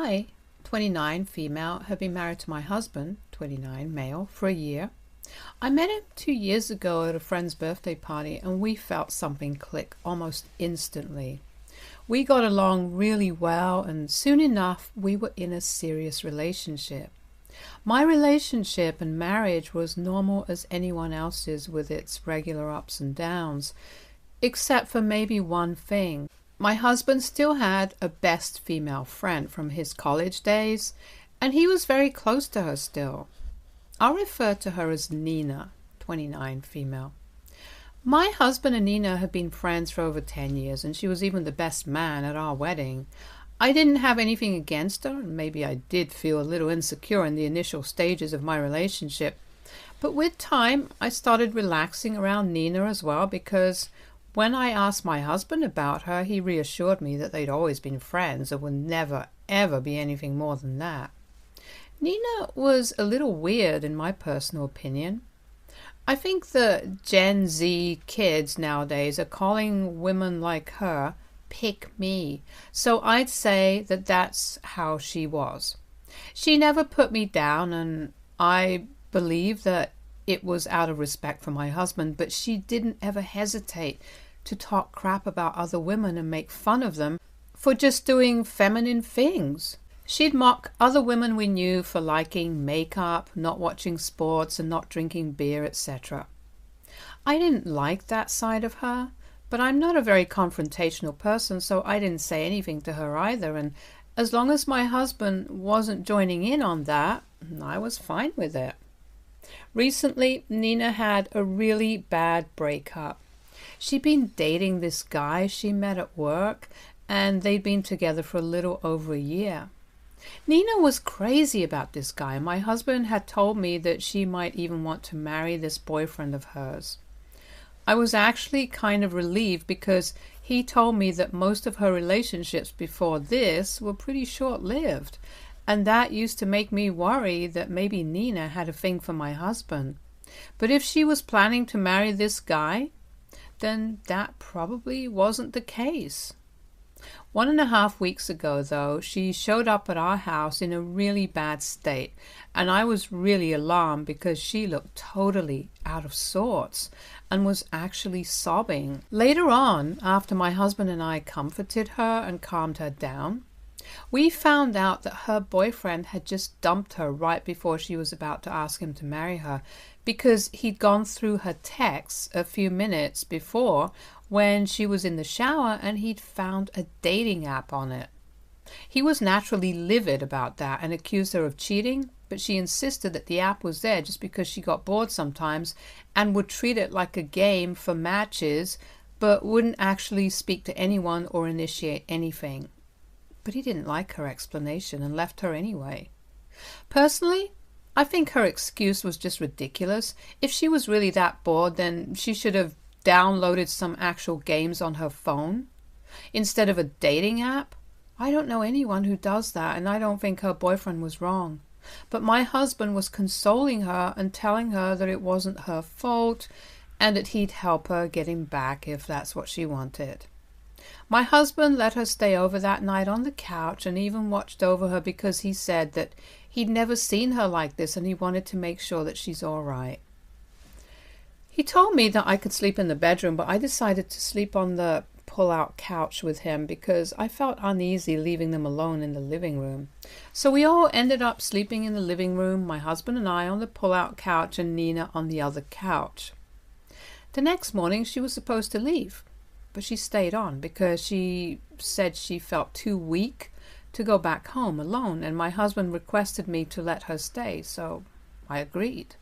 I, 29, female, have been married to my husband, 29, male, for a year. I met him 2 years ago at a friend's birthday party, and we felt something click almost instantly. We got along really well, and soon enough we were in a serious relationship. My relationship and marriage was normal as anyone else's, with its regular ups and downs, except for maybe one thing. My husband still had a best female friend from his college days, and he was very close to her still. I'll refer to her as Nina, 29, female. My husband and Nina have been friends for over 10 years, and she was even the best man at our wedding. I didn't have anything against her, and maybe I did feel a little insecure in the initial stages of my relationship. But with time, I started relaxing around Nina as well, because when I asked my husband about her, he reassured me that they'd always been friends and would never, ever be anything more than that. Nina was a little weird in my personal opinion. I think the Gen Z kids nowadays are calling women like her pick me, so I'd say that that's how she was. She never put me down, and I believe that it was out of respect for my husband, but she didn't ever hesitate to talk crap about other women and make fun of them for just doing feminine things. She'd mock other women we knew for liking makeup, not watching sports, and not drinking beer, etc. I didn't like that side of her, but I'm not a very confrontational person, so I didn't say anything to her either, and as long as my husband wasn't joining in on that, I was fine with it. Recently, Nina had a really bad breakup. She'd been dating this guy she met at work, and they'd been together for a little over a year. Nina was crazy about this guy. My husband had told me that she might even want to marry this boyfriend of hers. I was actually kind of relieved, because he told me that most of her relationships before this were pretty short-lived, and that used to make me worry that maybe Nina had a thing for my husband. But if she was planning to marry this guy, then that probably wasn't the case. 1.5 weeks ago, though, she showed up at our house in a really bad state, and I was really alarmed because she looked totally out of sorts and was actually sobbing. Later on, after my husband and I comforted her and calmed her down, we found out that her boyfriend had just dumped her right before she was about to ask him to marry her, because he'd gone through her texts a few minutes before when she was in the shower, and he'd found a dating app on it. He was naturally livid about that and accused her of cheating, but she insisted that the app was there just because she got bored sometimes and would treat it like a game for matches, but wouldn't actually speak to anyone or initiate anything. But he didn't like her explanation and left her anyway. Personally, I think her excuse was just ridiculous. If she was really that bored, then she should have downloaded some actual games on her phone instead of a dating app. I don't know anyone who does that, and I don't think her boyfriend was wrong. But my husband was consoling her and telling her that it wasn't her fault and that he'd help her get him back if that's what she wanted. My husband let her stay over that night on the couch and even watched over her, because he said that he'd never seen her like this and he wanted to make sure that she's all right. He told me that I could sleep in the bedroom, but I decided to sleep on the pull-out couch with him because I felt uneasy leaving them alone in the living room. So we all ended up sleeping in the living room, my husband and I on the pull-out couch and Nina on the other couch. The next morning she was supposed to leave, but she stayed on because she said she felt too weak to go back home alone, and my husband requested me to let her stay, so I agreed.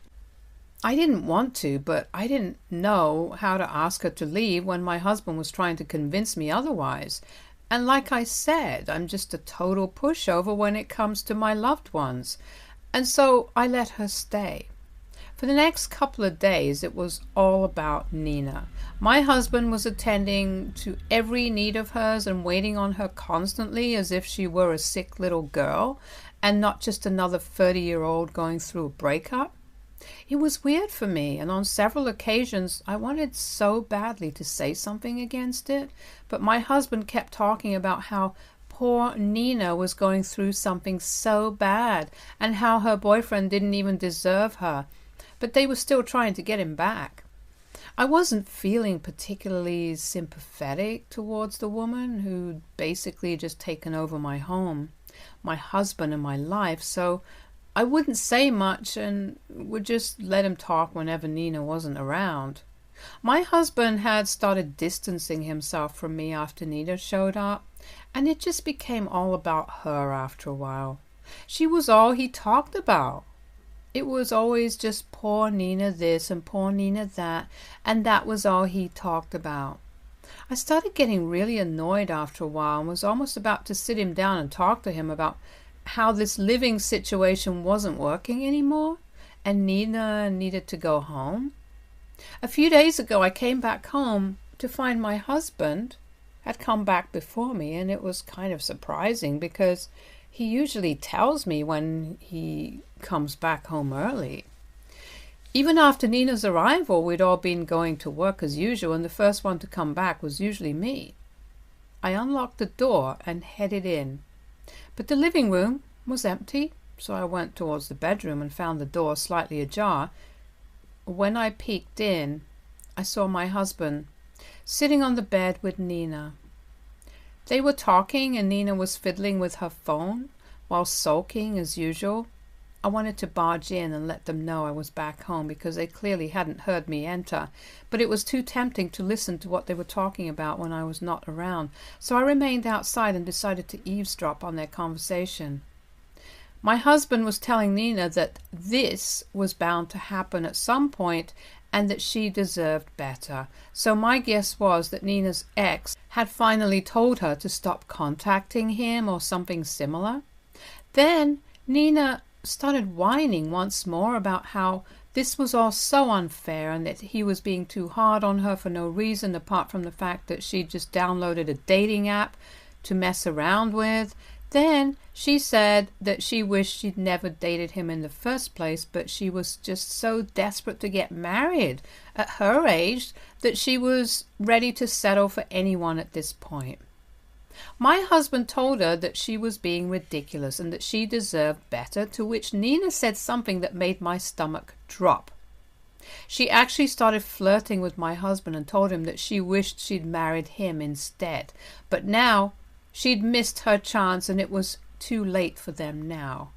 I didn't want to, but I didn't know how to ask her to leave when my husband was trying to convince me otherwise. And like I said, I'm just a total pushover when it comes to my loved ones. And so I let her stay. For the next couple of days, it was all about Nina. My husband was attending to every need of hers and waiting on her constantly as if she were a sick little girl and not just another 30-year-old going through a breakup. It was weird for me, and on several occasions I wanted so badly to say something against it, but my husband kept talking about how poor Nina was going through something so bad and how her boyfriend didn't even deserve her, but they were still trying to get him back. I wasn't feeling particularly sympathetic towards the woman who'd basically just taken over my home, my husband, and my life, so I wouldn't say much and would just let him talk whenever Nina wasn't around. My husband had started distancing himself from me after Nina showed up, and it just became all about her after a while. She was all he talked about. It was always just poor Nina this and poor Nina that, and that was all he talked about. I started getting really annoyed after a while and was almost about to sit him down and talk to him about how this living situation wasn't working anymore and Nina needed to go home. A few days ago I came back home to find my husband had come back before me, and it was kind of surprising because he usually tells me when he comes back home early. Even after Nina's arrival, we'd all been going to work as usual, and the first one to come back was usually me. I unlocked the door and headed in, but the living room was empty, so I went towards the bedroom and found the door slightly ajar. When I peeked in, I saw my husband sitting on the bed with Nina. They were talking and Nina was fiddling with her phone while sulking as usual. I wanted to barge in and let them know I was back home because they clearly hadn't heard me enter, but it was too tempting to listen to what they were talking about when I was not around, so I remained outside and decided to eavesdrop on their conversation. My husband was telling Nina that this was bound to happen at some point and that she deserved better. So my guess was that Nina's ex had finally told her to stop contacting him or something similar. Then Nina started whining once more about how this was all so unfair and that he was being too hard on her for no reason apart from the fact that she'd just downloaded a dating app to mess around with. Then she said that she wished she'd never dated him in the first place, but she was just so desperate to get married at her age that she was ready to settle for anyone at this point. My husband told her that she was being ridiculous and that she deserved better, to which Nina said something that made my stomach drop. She actually started flirting with my husband and told him that she wished she'd married him instead, but now she'd missed her chance and it was too late for them now.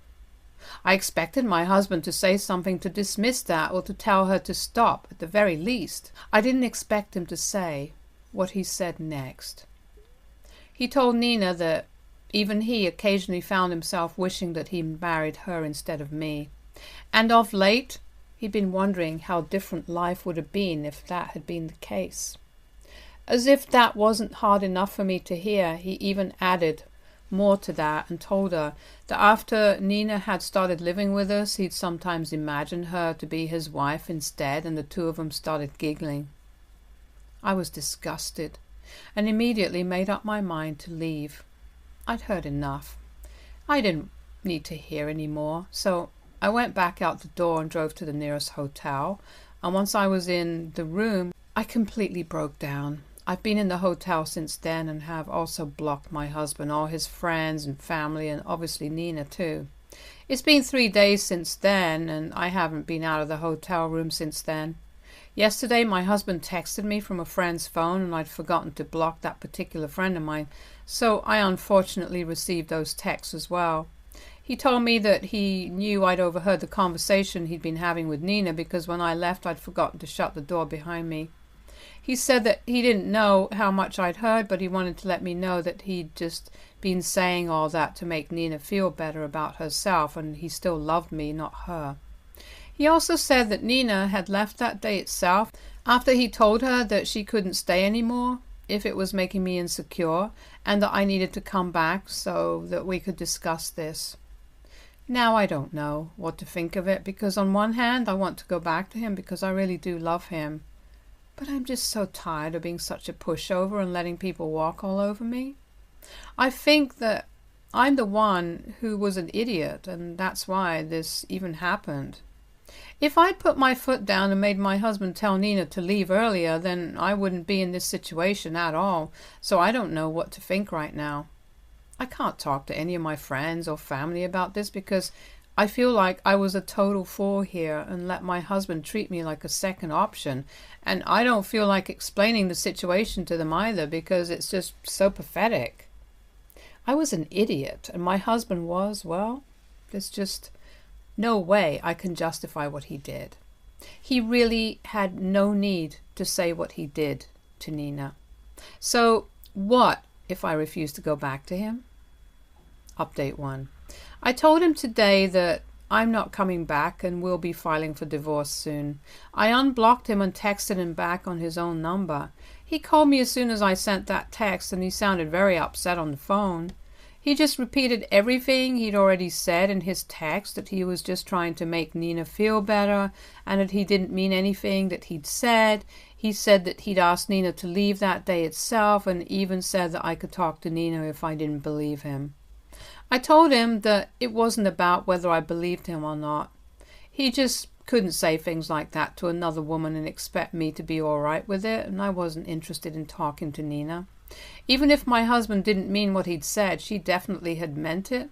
I expected my husband to say something to dismiss that or to tell her to stop at the very least. I didn't expect him to say what he said next. He told Nina that even he occasionally found himself wishing that he married her instead of me, and of late he'd been wondering how different life would have been if that had been the case. As if that wasn't hard enough for me to hear, he even added more to that and told her that after Nina had started living with us, he'd sometimes imagined her to be his wife instead, and the two of them started giggling. I was disgusted and immediately made up my mind to leave. I'd heard enough. I didn't need to hear any more, so I went back out the door and drove to the nearest hotel, and once I was in the room, I completely broke down. I've been in the hotel since then and have also blocked my husband, all his friends and family, and obviously Nina too. It's been 3 days since then, and I haven't been out of the hotel room since then. Yesterday my husband texted me from a friend's phone, and I'd forgotten to block that particular friend of mine, so I unfortunately received those texts as well. He told me that he knew I'd overheard the conversation he'd been having with Nina because when I left I'd forgotten to shut the door behind me. He said that he didn't know how much I'd heard, but he wanted to let me know that he'd just been saying all that to make Nina feel better about herself, and he still loved me, not her. He also said that Nina had left that day itself after he told her that she couldn't stay anymore if it was making me insecure, and that I needed to come back so that we could discuss this. Now I don't know what to think of it, because on one hand I want to go back to him because I really do love him. But I'm just so tired of being such a pushover and letting people walk all over me. I think that I'm the one who was an idiot, and that's why this even happened. If I'd put my foot down and made my husband tell Nina to leave earlier, then I wouldn't be in this situation at all, so I don't know what to think right now. I can't talk to any of my friends or family about this because I feel like I was a total fool here and let my husband treat me like a second option. And I don't feel like explaining the situation to them either because it's just so pathetic. I was an idiot and my husband was, well, there's just no way I can justify what he did. He really had no need to say what he did to Nina. So what if I refuse to go back to him? Update 1. I told him today that I'm not coming back and will be filing for divorce soon. I unblocked him and texted him back on his own number. He called me as soon as I sent that text and he sounded very upset on the phone. He just repeated everything he'd already said in his text, that he was just trying to make Nina feel better and that he didn't mean anything that he'd said. He said that he'd asked Nina to leave that day itself and even said that I could talk to Nina if I didn't believe him. I told him that it wasn't about whether I believed him or not. He just couldn't say things like that to another woman and expect me to be all right with it, and I wasn't interested in talking to Nina. Even if my husband didn't mean what he'd said, she definitely had meant it.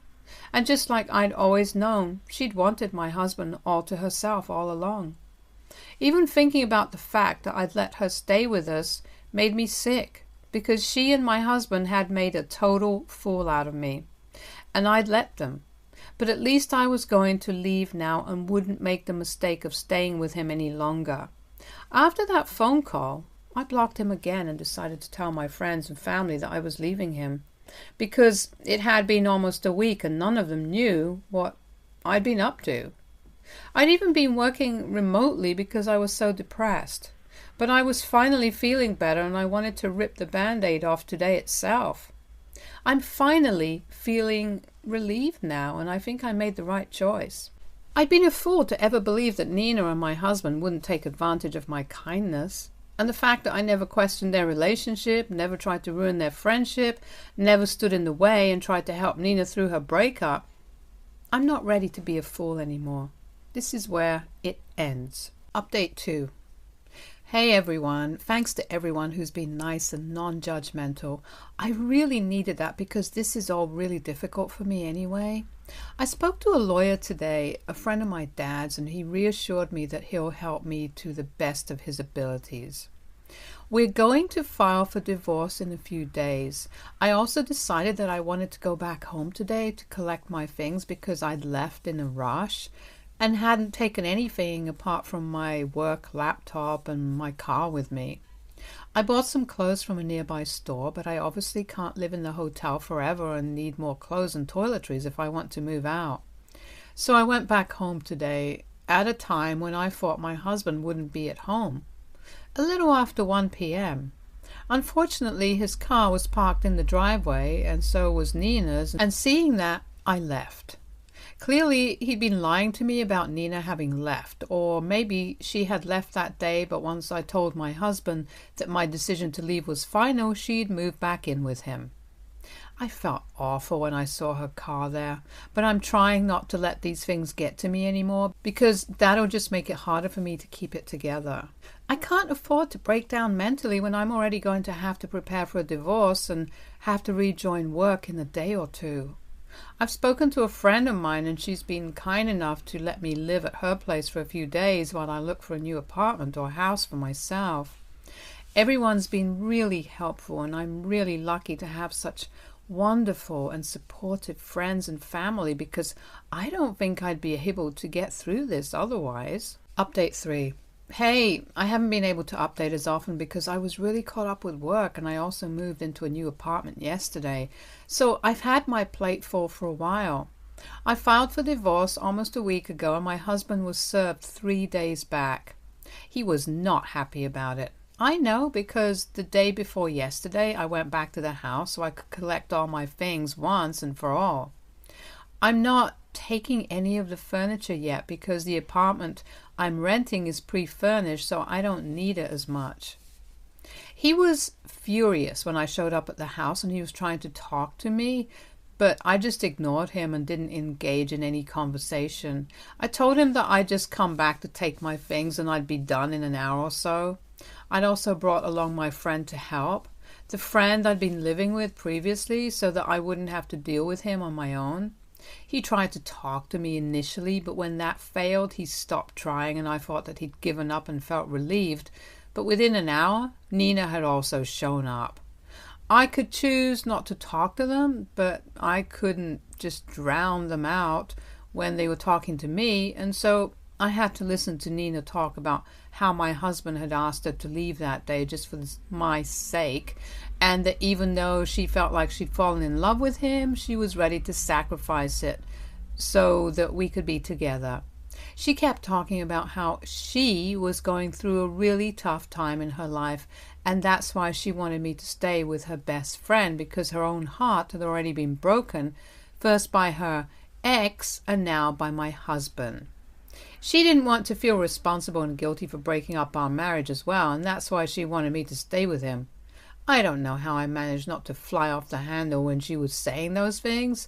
And just like I'd always known, she'd wanted my husband all to herself all along. Even thinking about the fact that I'd let her stay with us made me sick, because she and my husband had made a total fool out of me. And I'd let them. But at least I was going to leave now and wouldn't make the mistake of staying with him any longer. After that phone call, I blocked him again and decided to tell my friends and family that I was leaving him, because it had been almost a week and none of them knew what I'd been up to. I'd even been working remotely because I was so depressed. But I was finally feeling better and I wanted to rip the Band-Aid off today itself. I'm finally feeling relieved now, and I think I made the right choice. I'd been a fool to ever believe that Nina and my husband wouldn't take advantage of my kindness. And the fact that I never questioned their relationship, never tried to ruin their friendship, never stood in the way and tried to help Nina through her breakup. I'm not ready to be a fool anymore. This is where it ends. Update 2. Hey everyone, thanks to everyone who's been nice and non-judgmental. I really needed that because this is all really difficult for me anyway. I spoke to a lawyer today, a friend of my dad's, and he reassured me that he'll help me to the best of his abilities. We're going to file for divorce in a few days. I also decided that I wanted to go back home today to collect my things because I'd left in a rush and hadn't taken anything apart from my work laptop and my car with me. I bought some clothes from a nearby store, but I obviously can't live in the hotel forever and need more clothes and toiletries if I want to move out. So I went back home today at a time when I thought my husband wouldn't be at home, a little after 1 p.m. Unfortunately, his car was parked in the driveway and so was Nina's, and seeing that, I left. Clearly, he'd been lying to me about Nina having left, or maybe she had left that day, but once I told my husband that my decision to leave was final, she'd moved back in with him. I felt awful when I saw her car there, but I'm trying not to let these things get to me anymore because that'll just make it harder for me to keep it together. I can't afford to break down mentally when I'm already going to have to prepare for a divorce and have to rejoin work in a day or two. I've spoken to a friend of mine and she's been kind enough to let me live at her place for a few days while I look for a new apartment or house for myself. Everyone's been really helpful and I'm really lucky to have such wonderful and supportive friends and family because I don't think I'd be able to get through this otherwise. Update 3. Hey, I haven't been able to update as often because I was really caught up with work and I also moved into a new apartment yesterday. So I've had my plate full for a while. I filed for divorce almost a week ago and my husband was served 3 days back. He was not happy about it. I know because the day before yesterday I went back to the house so I could collect all my things once and for all. I'm not taking any of the furniture yet because the apartment I'm renting is pre-furnished, so I don't need it as much. He was furious when I showed up at the house and he was trying to talk to me, but I just ignored him and didn't engage in any conversation. I told him that I'd just come back to take my things and I'd be done in an hour or so. I'd also brought along my friend to help. the friend I'd been living with previously so that I wouldn't have to deal with him on my own. He tried to talk to me initially, but when that failed, he stopped trying, and I thought that he'd given up and felt relieved. But within an hour, Nina had also shown up. I could choose not to talk to them, but I couldn't just drown them out when they were talking to me, and so I had to listen to Nina talk about how my husband had asked her to leave that day just for my sake, and that even though she felt like she'd fallen in love with him, she was ready to sacrifice it so that we could be together. She kept talking about how she was going through a really tough time in her life, and that's why she wanted me to stay with her best friend, because her own heart had already been broken, first by her ex and now by my husband. She didn't want to feel responsible and guilty for breaking up our marriage as well, and that's why she wanted me to stay with him. I don't know how I managed not to fly off the handle when she was saying those things,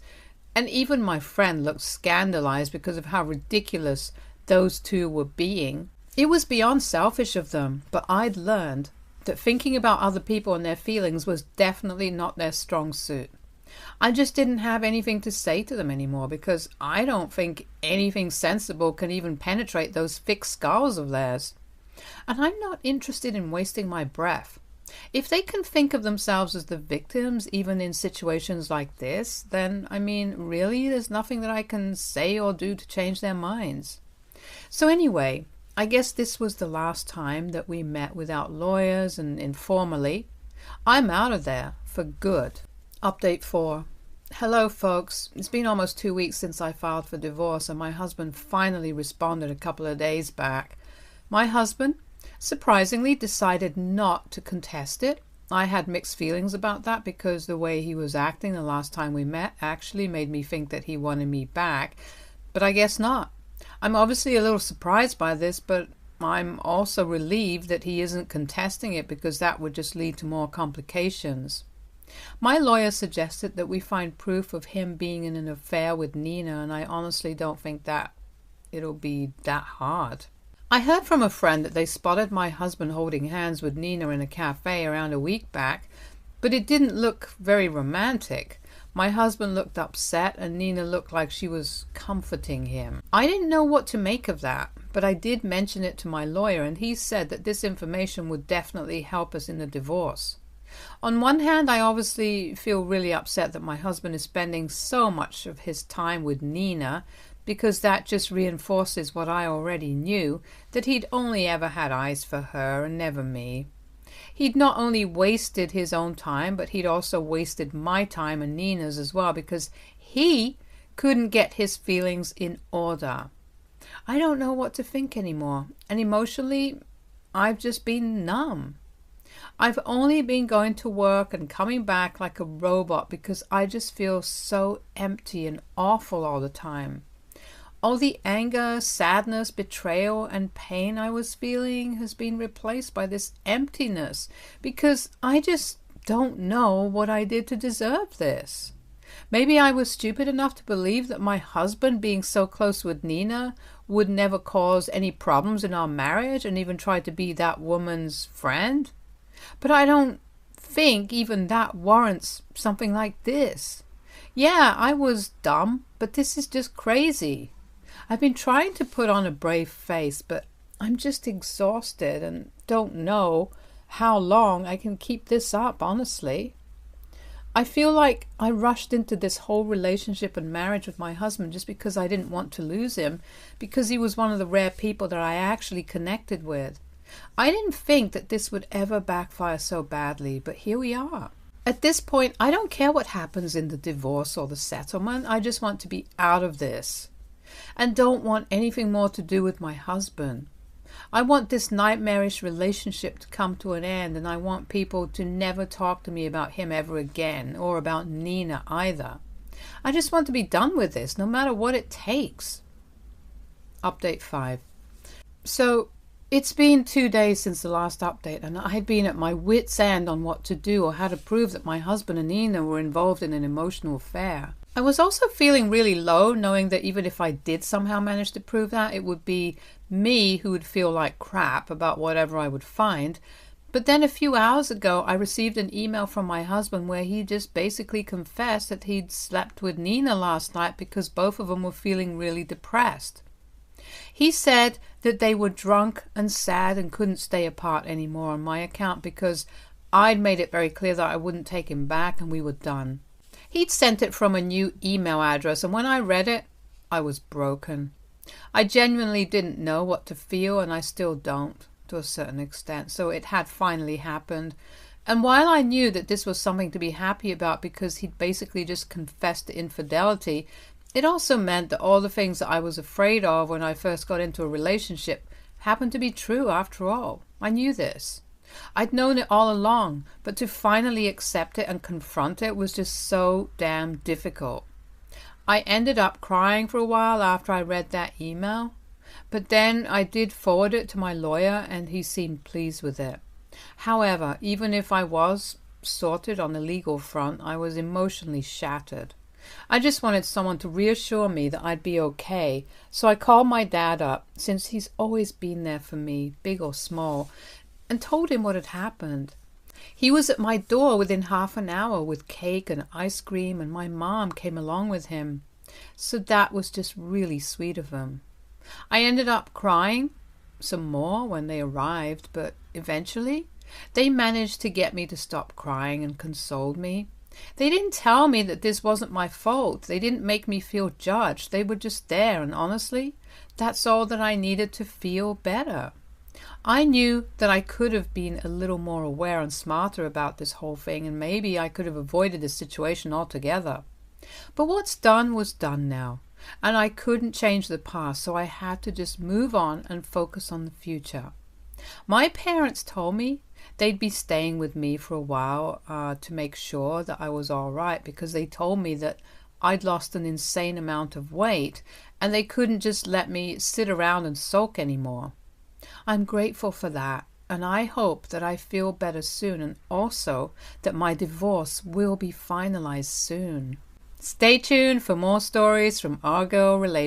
and even my friend looked scandalized because of how ridiculous those two were being. It was beyond selfish of them, but I'd learned that thinking about other people and their feelings was definitely not their strong suit. I just didn't have anything to say to them anymore, because I don't think anything sensible can even penetrate those thick skulls of theirs. And I'm not interested in wasting my breath. If they can think of themselves as the victims, even in situations like this, then, really, there's nothing that I can say or do to change their minds. So anyway, I guess this was the last time that we met without lawyers and informally. I'm out of there for good. Update 4. Hello, folks. It's been almost 2 weeks since I filed for divorce, and my husband finally responded a couple of days back. My husband, surprisingly, decided not to contest it. I had mixed feelings about that, because the way he was acting the last time we met actually made me think that he wanted me back, but I guess not. I'm obviously a little surprised by this, but I'm also relieved that he isn't contesting it, because that would just lead to more complications. My lawyer suggested that we find proof of him being in an affair with Nina, and I honestly don't think that it'll be that hard. I heard from a friend that they spotted my husband holding hands with Nina in a cafe around a week back, but it didn't look very romantic. My husband looked upset, and Nina looked like she was comforting him. I didn't know what to make of that, but I did mention it to my lawyer, and he said that this information would definitely help us in the divorce. On one hand, I obviously feel really upset that my husband is spending so much of his time with Nina, because that just reinforces what I already knew, that he'd only ever had eyes for her and never me. He'd not only wasted his own time, but he'd also wasted my time and Nina's as well, because he couldn't get his feelings in order. I don't know what to think anymore, and emotionally, I've just been numb. I've only been going to work and coming back like a robot, because I just feel so empty and awful all the time. All the anger, sadness, betrayal, and pain I was feeling has been replaced by this emptiness, because I just don't know what I did to deserve this. Maybe I was stupid enough to believe that my husband being so close with Nina would never cause any problems in our marriage, and even try to be that woman's friend. But I don't think even that warrants something like this. Yeah, I was dumb, but this is just crazy. I've been trying to put on a brave face, but I'm just exhausted and don't know how long I can keep this up, honestly. I feel like I rushed into this whole relationship and marriage with my husband just because I didn't want to lose him, because he was one of the rare people that I actually connected with. I didn't think that this would ever backfire so badly, but here we are. At this point, I don't care what happens in the divorce or the settlement. I just want to be out of this, and don't want anything more to do with my husband. I want this nightmarish relationship to come to an end, and I want people to never talk to me about him ever again, or about Nina either. I just want to be done with this, no matter what it takes. Update 5. So, it's been 2 days since the last update, and I had been at my wit's end on what to do or how to prove that my husband and Nina were involved in an emotional affair. I was also feeling really low, knowing that even if I did somehow manage to prove that, it would be me who would feel like crap about whatever I would find. But then a few hours ago, I received an email from my husband where he just basically confessed that he'd slept with Nina last night because both of them were feeling really depressed. He said that they were drunk and sad and couldn't stay apart anymore on my account because I'd made it very clear that I wouldn't take him back and we were done. He'd sent it from a new email address, and when I read it, I was broken. I genuinely didn't know what to feel, and I still don't to a certain extent. So it had finally happened. And while I knew that this was something to be happy about because he'd basically just confessed to infidelity, it also meant that all the things that I was afraid of when I first got into a relationship happened to be true after all. I knew this. I'd known it all along, but to finally accept it and confront it was just so damn difficult. I ended up crying for a while after I read that email, but then I did forward it to my lawyer and he seemed pleased with it. However, even if I was sorted on the legal front, I was emotionally shattered. I just wanted someone to reassure me that I'd be okay, so I called my dad up, since he's always been there for me, big or small, and told him what had happened. He was at my door within half an hour with cake and ice cream, and my mom came along with him. So that was just really sweet of him. I ended up crying some more when they arrived, but eventually they managed to get me to stop crying and consoled me. They didn't tell me that this wasn't my fault. They didn't make me feel judged. They were just there, and honestly, that's all that I needed to feel better. I knew that I could have been a little more aware and smarter about this whole thing, and maybe I could have avoided this situation altogether. But what's done was done now, and I couldn't change the past, so I had to just move on and focus on the future. My parents told me they'd be staying with me for a while to make sure that I was all right, because they told me that I'd lost an insane amount of weight, and they couldn't just let me sit around and sulk anymore. I'm grateful for that, and I hope that I feel better soon, and also that my divorce will be finalized soon. Stay tuned for more stories from our girl relationships.